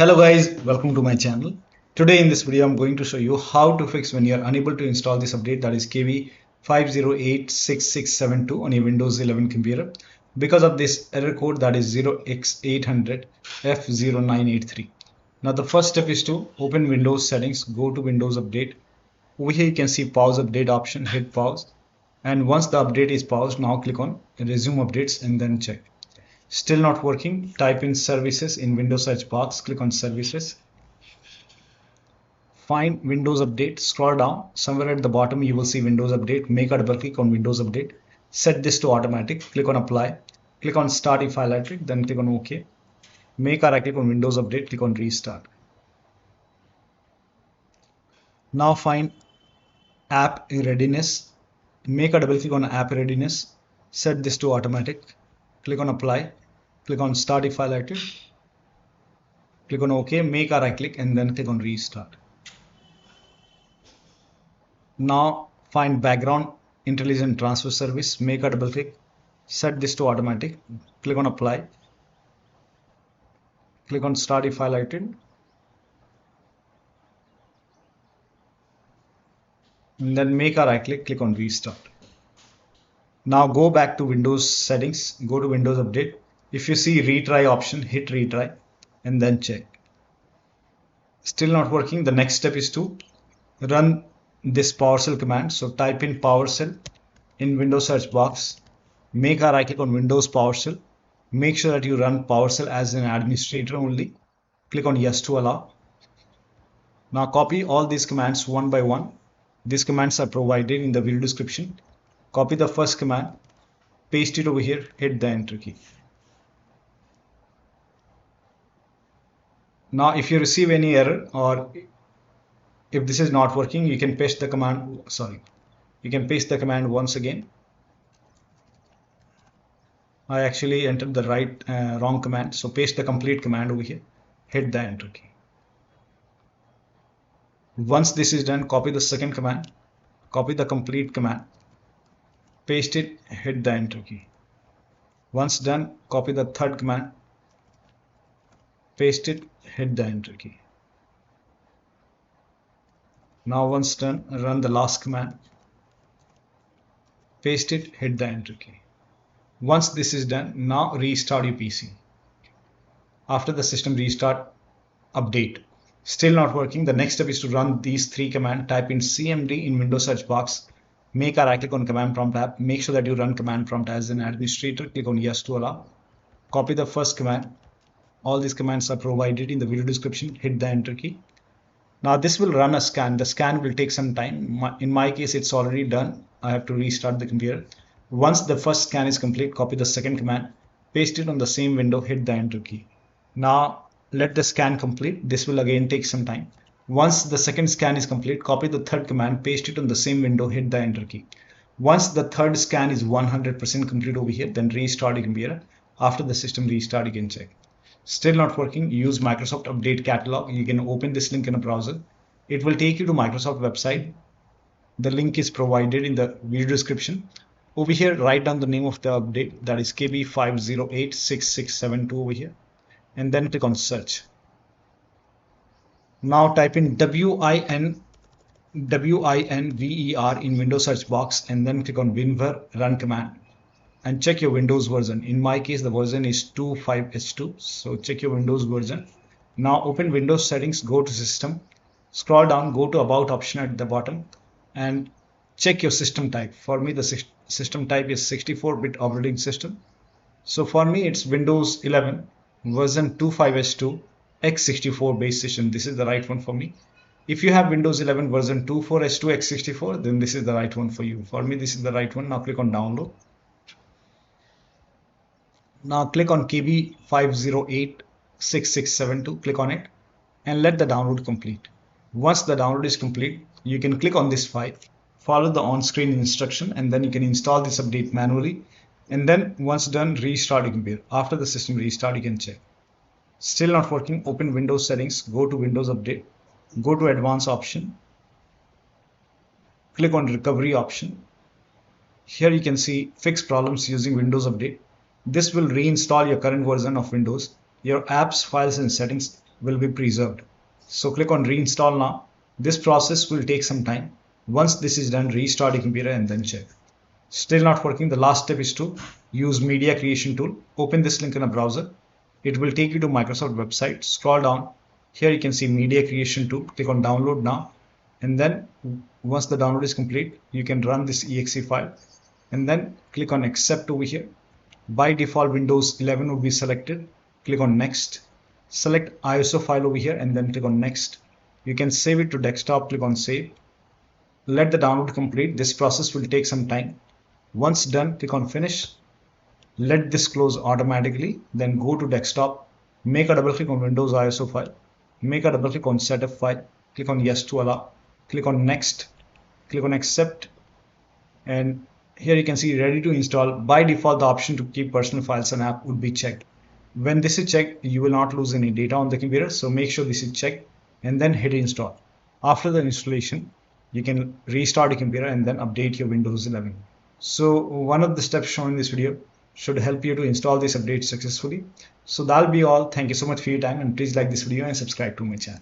Hello guys, welcome to my channel. Today in this video I'm going to show you how to fix when you are unable to install this update, that is KB5086672 on your Windows 11 computer because of this error code, that is 0x800f0983. Now the first step is to open Windows settings, go to Windows Update. Over here you can see pause update option, hit pause, and once the update is paused, now click on resume updates and then check. Still not working, type in services in Windows search box, click on services. Find Windows Update, scroll down, somewhere at the bottom you will see Windows Update, make a double click on Windows Update, set this to automatic, click on apply, click on start if electric, then click on OK. Make a right click on Windows Update, click on restart. Now find app readiness, make a double click on app readiness, set this to automatic, click on apply, click on start if electric, click on OK, make a right click and then click on restart. Now find background intelligent transfer service, make a double click, set this to automatic, click on apply, click on start if highlighted, and then make a right click, click on restart. Now go back to Windows settings, go to Windows Update. If you see retry option, hit retry and then check. Still not working. The next step is to run this PowerShell command. So type in PowerShell in Windows search box, make a right click on Windows PowerShell, make sure that you run PowerShell as an administrator only, click on yes to allow. Now copy all these commands one by one. These commands are provided in the video description. Copy the first command, paste it over here, hit the enter key. Now if you receive any error or if this is not working, you can paste the command, once again. I actually entered the wrong command, so paste the complete command over here, hit the enter key. Once this is done, copy the second command, copy the complete command, paste it, hit the enter key. Once done, copy the third command, paste it, hit the enter key. Now once done, run the last command, paste it, hit the enter key. Once this is done, now restart your PC. After the system restart, update. Still not working. The next step is to run these three commands. Type in cmd in Windows search box, make a right click on command prompt app, make sure that you run command prompt as an administrator, click on yes to allow. Copy the first command. All these commands are provided in the video description, hit the enter key. Now this will run a scan. The scan will take some time. In my case, it's already done. I have to restart the computer. Once the first scan is complete, copy the second command, paste it on the same window, hit the enter key. Now let the scan complete. This will again take some time. Once the second scan is complete, copy the third command, paste it on the same window, hit the enter key. Once the third scan is 100% complete over here, then restart your computer. After the system restart, you can check. Still not working, use Microsoft Update Catalog. You can open this link in a browser. It will take you to Microsoft website. The link is provided in the video description. Over here, write down the name of the update, that is KB5086672 over here, and then click on search. Now type in WINVER in Windows search box and then click on WinVer run command and check your Windows version. In my case, the version is 25H2, so check your Windows version. Now open Windows settings, go to system, scroll down, go to about option at the bottom and check your system type. For me, the system type is 64-bit operating system. So for me, it's Windows 11 version 25H2 x64 base system. This is the right one for me. If you have Windows 11 version 24H2 x64, then this is the right one for you. For me, this is the right one. Now click on download. Now click on KB5086672, click on it and let the download complete. Once the download is complete, you can click on this file, follow the on-screen instruction and then you can install this update manually. And then once done, restart your computer. After the system restart, you can check. Still not working, open Windows settings, go to Windows Update, go to advanced option, click on recovery option. Here you can see fix problems using Windows Update. This will reinstall your current version of Windows your apps, files and settings will be preserved. So click on reinstall now. This process will take some time. Once this is done, restart your computer and then check. Still not working. The last step is to use media creation tool. Open this link in a browser. It will take you to Microsoft website. Scroll down. Here you can see media creation tool. Click on download now. And then once the download is complete, you can run this exe file and then click on accept over here. By default, Windows 11 will be selected. Click on next. Select ISO file over here and then click on next. You can save it to desktop. Click on save. Let the download complete. This process will take some time. Once done, click on finish. Let this close automatically. Then go to desktop. Make a double click on Windows ISO file. Make a double click on setup file. Click on yes to allow. Click on next. Click on accept. And here you can see ready to install. By default, the option to keep personal files and app would be checked. When this is checked, you will not lose any data on the computer. So make sure this is checked and then hit install. After the installation, you can restart your computer and then update your Windows 11. So one of the steps shown in this video should help you to install this update successfully. So that'll be all. Thank you so much for your time, and please like this video and subscribe to my channel.